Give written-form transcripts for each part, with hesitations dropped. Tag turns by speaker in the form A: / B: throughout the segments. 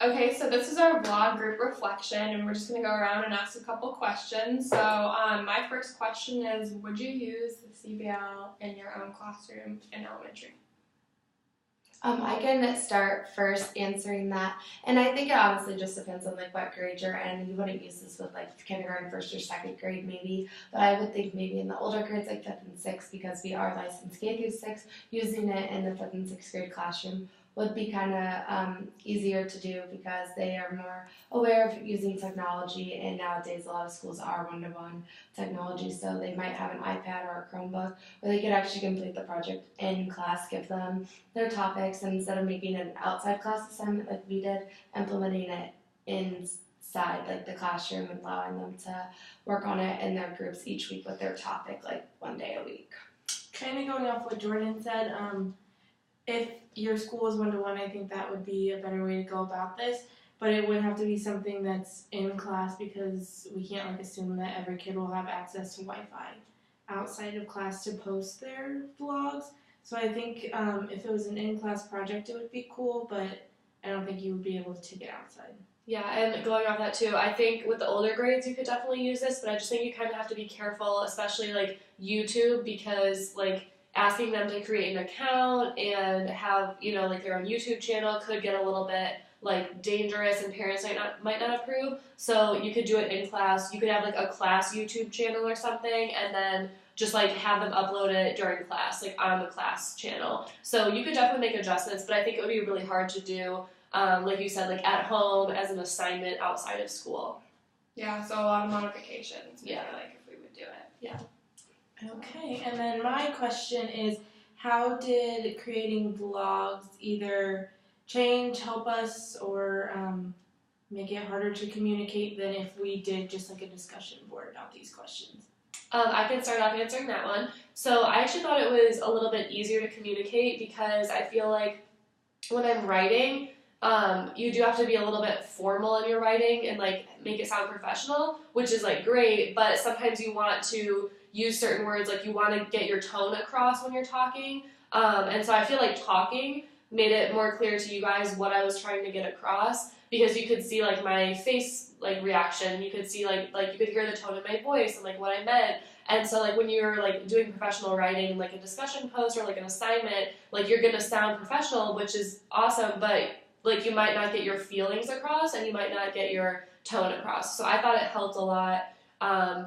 A: Okay, so this is our vlog group reflection, and we're just going to go around and ask a couple questions. So my first question is, would you use the CVL in your own classroom in elementary?
B: I can start first answering that, and I think it honestly just depends on like what grade you're in. You wouldn't use this with like kindergarten, first or second grade maybe, but I would think maybe in the older grades like fifth and sixth, because we are licensed K through 6, using it in the fifth and sixth grade classroom would be kind of easier to do because they are more aware of using technology, and nowadays a lot of schools are one-to-one technology, so they might have an iPad or a Chromebook where they could actually complete the project in class, give them their topics, and instead of making an outside class assignment like we did, implementing it inside like the classroom and allowing them to work on it in their groups each week with their topic, like one day a week.
C: Kind of going off what Jordan said, if your school is one-to-one, I think that would be a better way to go about this, but it would have to be something that's in class, because we can't like assume that every kid will have access to Wi-Fi outside of class to post their vlogs. So I think if it was an in-class project, it would be cool, but I don't think you would be able to take it outside.
A: Yeah, and going off that too, I think with the older grades you could definitely use this, but I just think you kind of have to be careful, especially like YouTube, because like asking them to create an account and have, you know, like their own YouTube channel could get a little bit like dangerous, and parents might not approve. So you could do it in class. You could have like a class YouTube channel or something, and then just like have them upload it during class, like on the class channel. So you could definitely make adjustments, but I think it would be really hard to do, like you said, like at home as an assignment outside of school. Yeah, so a lot of modifications. Yeah, like if we would do it. Yeah.
C: Okay, and then my question is, how did creating vlogs either change, help us, or make it harder to communicate than if we did just like a discussion board about these questions?
A: I can start off answering that one. So I actually thought it was a little bit easier to communicate, because I feel like when I'm writing, you do have to be a little bit formal in your writing and like make it sound professional, which is like great, but sometimes you want to use certain words, like you want to get your tone across when you're talking, and so I feel like talking made it more clear to you guys what I was trying to get across, because you could see like my face like reaction, you could see like you could hear the tone in my voice and like what I meant. And so like when you're like doing professional writing, like a discussion post or like an assignment, like you're gonna sound professional, which is awesome, but like you might not get your feelings across and you might not get your tone across. So I thought it helped a lot,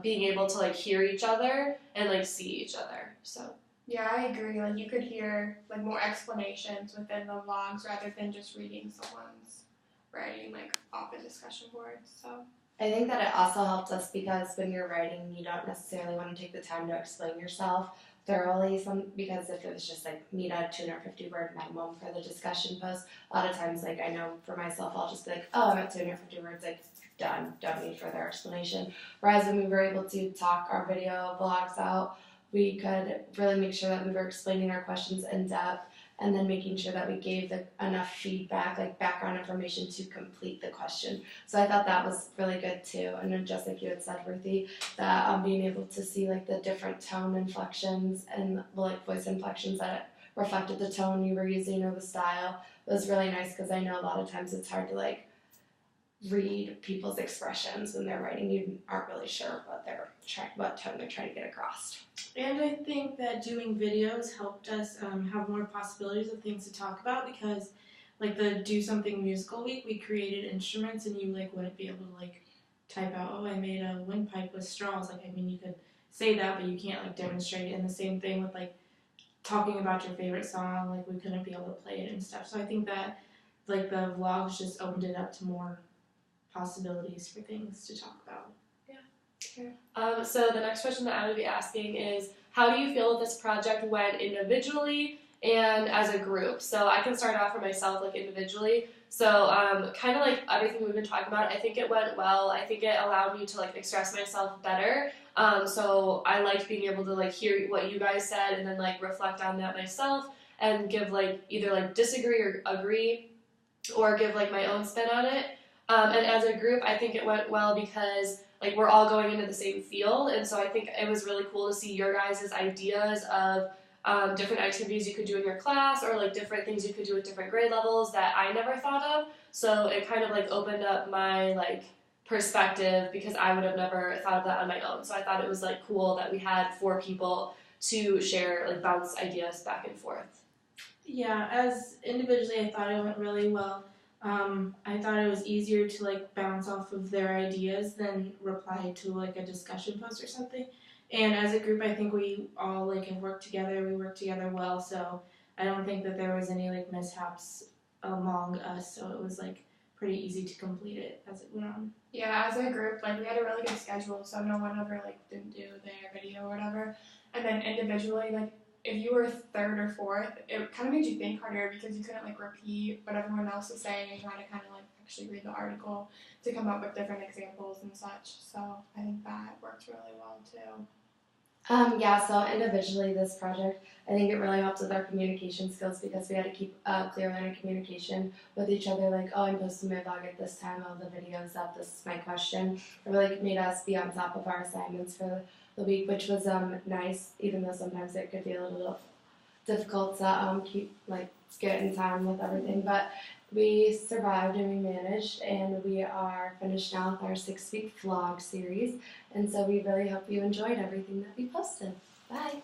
A: being able to like hear each other and like see each other. So
D: yeah, I agree. Like you could hear like more explanations within the vlogs rather than just reading someone's writing like off a discussion board. So
B: I think that it also helped us because when you're writing, you don't necessarily want to take the time to explain yourself thoroughly, because if it was just like meet a 250 word minimum for the discussion post, a lot of times like I know for myself I'll just be like, oh, I'm at 250 words, like done, don't need further explanation. Whereas when we were able to talk our video vlogs out, we could really make sure that we were explaining our questions in depth, and then making sure that we gave enough feedback, like background information, to complete the question. So I thought that was really good too. And then just like you had said, Ruthie, that being able to see like the different tone inflections and like voice inflections that reflected the tone you were using or the style was really nice, because I know a lot of times it's hard to like read people's expressions when they're writing. You aren't really sure what tone they're trying to get across.
C: And I think that doing videos helped us have more possibilities of things to talk about, because like the Do Something Musical Week, we created instruments, and you like wouldn't be able to like type out, oh, I made a windpipe with straws. Like, I mean, you could say that, but you can't like demonstrate it. And the same thing with like talking about your favorite song, like we couldn't be able to play it and stuff. So I think that like the vlogs just opened it up to more possibilities for things to talk about.
A: So the next question that I would be asking is, how do you feel that this project went individually and as a group? So I can start off for myself, like individually. So kind of like everything we've been talking about, I think it went well. I think it allowed me to like express myself better. So I liked being able to like hear what you guys said and then like reflect on that myself and give like either like disagree or agree or give like my own spin on it. And as a group, I think it went well because like we're all going into the same field, and so I think it was really cool to see your guys' ideas of different activities you could do in your class or like different things you could do with different grade levels that I never thought of. So it kind of like opened up my like perspective because I would have never thought of that on my own. So I thought it was like cool that we had 4 people to share, like bounce ideas back and forth.
C: Yeah, as individually, I thought it went really well. I thought it was easier to like bounce off of their ideas than reply to like a discussion post or something. And as a group, I think we all like have worked together. We worked together well, so I don't think that there was any like mishaps among us. So it was like pretty easy to complete it as it went on.
D: Yeah, as a group, like we had a really good schedule, so no one ever like didn't do their video or whatever. And then individually, like if you were third or fourth, it kind of made you think harder because you couldn't like repeat what everyone else was saying and try to kind of like actually read the article to come up with different examples and such. So I think that worked really well too.
B: Yeah, so individually, this project, I think it really helped with our communication skills because we had to keep a clear line of communication with each other. Like, oh, I'm posting my vlog at this time. Oh, the video's up. This is my question. It really made us be on top of our assignments for the week, which was nice, even though sometimes it could be a little difficult to keep like get in time with everything. But we survived and we managed, and we are finished now with our 6-week vlog series. And so we really hope you enjoyed everything that we posted. Bye.